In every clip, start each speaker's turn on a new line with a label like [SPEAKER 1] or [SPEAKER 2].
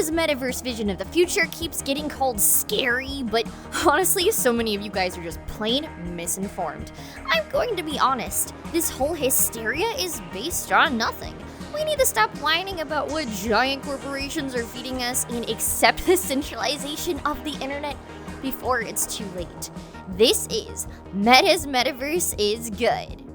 [SPEAKER 1] Meta's metaverse vision of the future keeps getting called scary, but honestly, so many of you guys are just plain misinformed. I'm going to be honest, this whole hysteria is based on nothing. We need to stop whining about what giant corporations are feeding us and accept the centralization of the internet before it's too late. This is Meta's Metaverse is Good.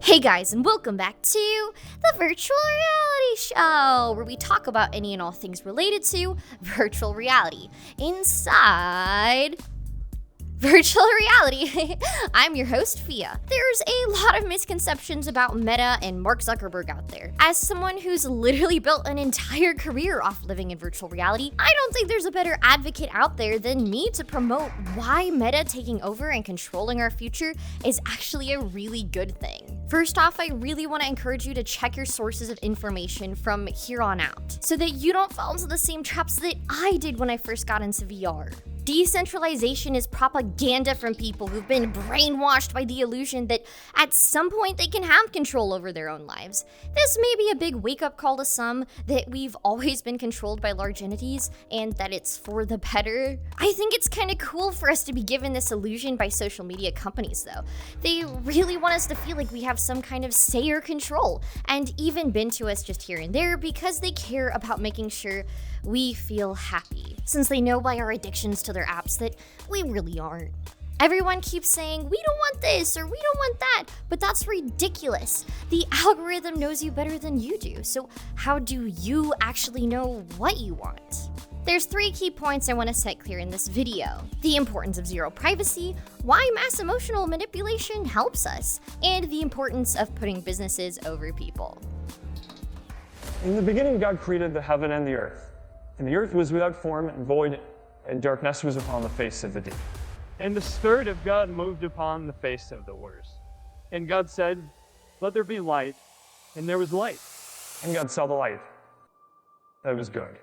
[SPEAKER 1] Hey guys, and welcome back to the Virtual Reality Show, where we talk about any and all things related to virtual reality inside virtual reality. I'm your host, PHIA. There's a lot of misconceptions about Meta and Mark Zuckerberg out there. As someone who's literally built an entire career off living in virtual reality, I don't think there's a better advocate out there than me to promote why Meta taking over and controlling our future is actually a really good thing. First off, I really want to encourage you to check your sources of information from here on out, so that you don't fall into the same traps that I did when I first got into VR. Decentralization is propaganda from people who've been brainwashed by the illusion that at some point they can have control over their own lives. This may be a big wake-up call to some that we've always been controlled by large entities and that it's for the better. I think it's kind of cool for us to be given this illusion by social media companies, though. They really want us to feel like we have some kind of say or control, and even bend to us just here and there because they care about making sure we feel happy, since they know by our addictions to their apps that we really aren't. Everyone keeps saying, we don't want this or we don't want that, but that's ridiculous. The algorithm knows you better than you do, so how do you actually know what you want? There's 3 key points I want to set clear in this video: the importance of zero privacy, why mass emotional manipulation helps us, and the importance of putting businesses over people.
[SPEAKER 2] In the beginning, God created the heaven and the earth. And the earth was without form and void, and darkness was upon the face of the deep.
[SPEAKER 3] And the Spirit of God moved upon the face of the waters. And God said, "Let there be light," and there was light.
[SPEAKER 2] And God saw the light. That was good.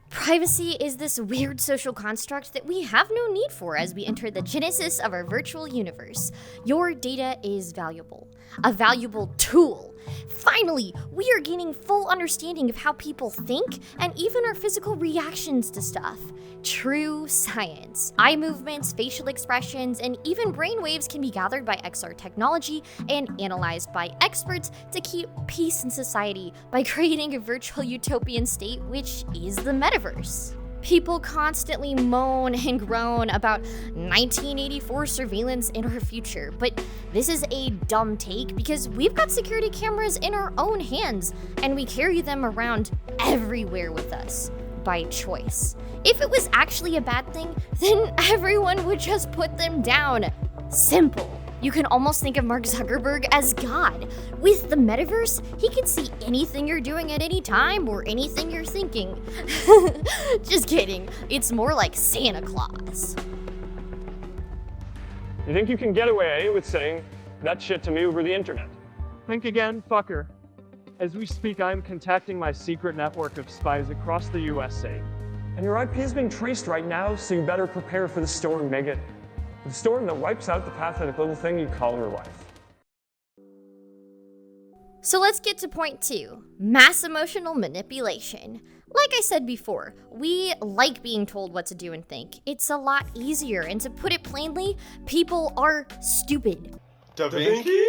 [SPEAKER 1] Privacy is this weird social construct that we have no need for as we enter the genesis of our virtual universe. Your data is valuable, a valuable tool. Finally, we are gaining full understanding of how people think and even our physical reactions to stuff. True science. Eye movements, facial expressions, and even brainwaves can be gathered by XR technology and analyzed by experts to keep peace in society by creating a virtual utopian state, which is the metaverse. People constantly moan and groan about 1984 surveillance in our future, but this is a dumb take because we've got security cameras in our own hands and we carry them around everywhere with us by choice. If it was actually a bad thing, then everyone would just put them down. Simple. You can almost think of Mark Zuckerberg as God. With the metaverse, he can see anything you're doing at any time or anything you're thinking. Just kidding. It's more like Santa Claus.
[SPEAKER 2] You think you can get away with saying that shit to me over the internet?
[SPEAKER 3] Think again, fucker. As we speak, I'm contacting my secret network of spies across the USA.
[SPEAKER 2] And your IP is being traced right now, so you better prepare for the storm, Megan. The storm that wipes out the pathetic little thing you call your life.
[SPEAKER 1] So let's get to point 2, mass emotional manipulation. Like I said before, we like being told what to do and think. It's a lot easier, and to put it plainly, people are stupid.
[SPEAKER 4] Da Vinci?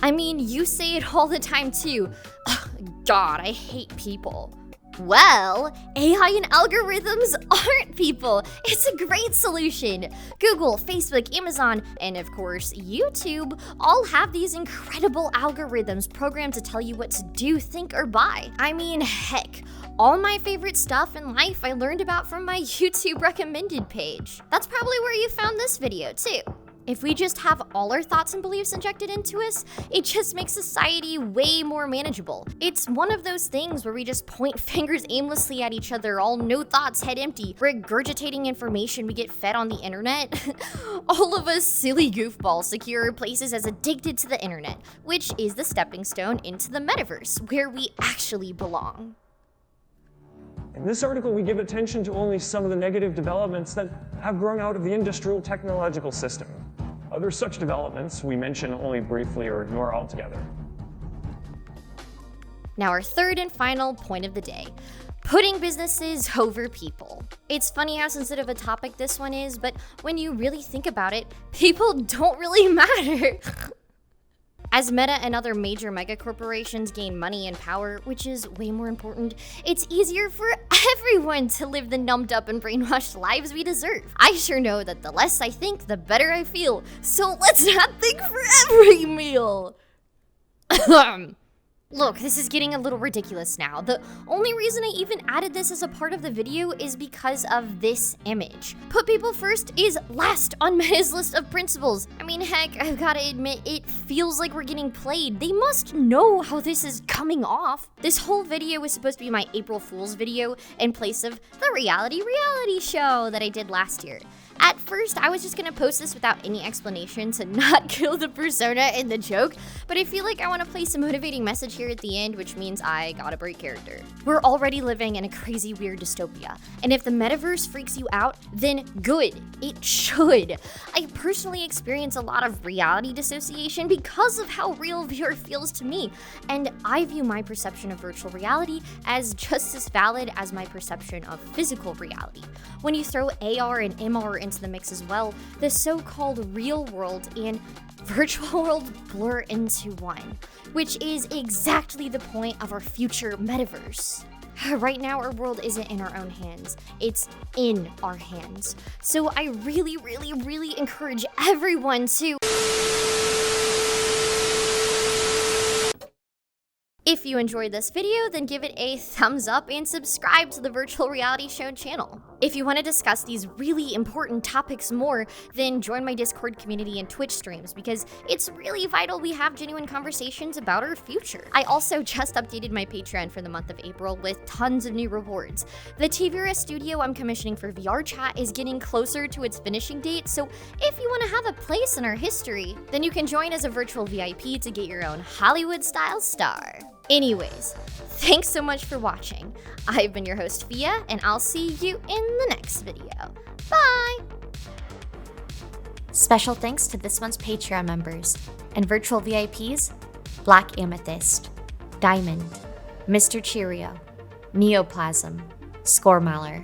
[SPEAKER 1] I mean, you say it all the time too. Ugh, God, I hate people. Well, AI and algorithms aren't people. It's a great solution. Google, Facebook, Amazon, and of course, YouTube all have these incredible algorithms programmed to tell you what to do, think, or buy. I mean, heck, all my favorite stuff in life I learned about from my YouTube recommended page. That's probably where you found this video too. If we just have all our thoughts and beliefs injected into us, it just makes society way more manageable. It's one of those things where we just point fingers aimlessly at each other, all no thoughts, head empty, regurgitating information we get fed on the internet. All of us silly goofballs secure places as addicted to the internet, which is the stepping stone into the metaverse, where we actually belong.
[SPEAKER 2] In this article, we give attention to only some of the negative developments that have grown out of the industrial technological system. Other such developments we mention only briefly or ignore altogether.
[SPEAKER 1] Now our third and final point of the day. Putting businesses over people. It's funny how sensitive a topic this one is, but when you really think about it, people don't really matter. As Meta and other major megacorporations gain money and power, which is way more important, it's easier for everyone to live the numbed up and brainwashed lives we deserve. I sure know that the less I think, the better I feel, so let's not think for every meal. Look, this is getting a little ridiculous now. The only reason I even added this as a part of the video is because of this image. Put people first is last on Meta's list of principles. I mean, heck, I've gotta admit, it feels like we're getting played. They must know how this is coming off. This whole video was supposed to be my April Fool's video in place of the reality show that I did last year. At first, I was just gonna post this without any explanation to not kill the persona in the joke, but I feel like I wanna place a motivating message here at the end, which means I gotta break character. We're already living in a crazy, weird dystopia, and if the metaverse freaks you out, then good, it should. I personally experience a lot of reality dissociation because of how real VR feels to me, and I view my perception of virtual reality as just as valid as my perception of physical reality. When you throw AR and MR into the mix as well, the so-called real world and virtual world blur into one, which is exactly the point of our future metaverse. Right now, our world isn't in our own hands, it's in our hands. So I really encourage everyone to... If you enjoyed this video, then give it a thumbs up and subscribe to the Virtual Reality Show channel. If you want to discuss these really important topics more, then join my Discord community and Twitch streams because it's really vital we have genuine conversations about our future. I also just updated my Patreon for the month of April with tons of new rewards. The TVRS studio I'm commissioning for VR chat is getting closer to its finishing date, so if you want to have a place in our history, then you can join as a virtual VIP to get your own Hollywood-style star. Anyways, thanks so much for watching. I've been your host, PHIA, and I'll see you in the next video. Bye! Special thanks to this month's Patreon members and virtual VIPs, Black Amethyst, Diamond, Mr. Cheerio, Neoplasm, Scoremaler,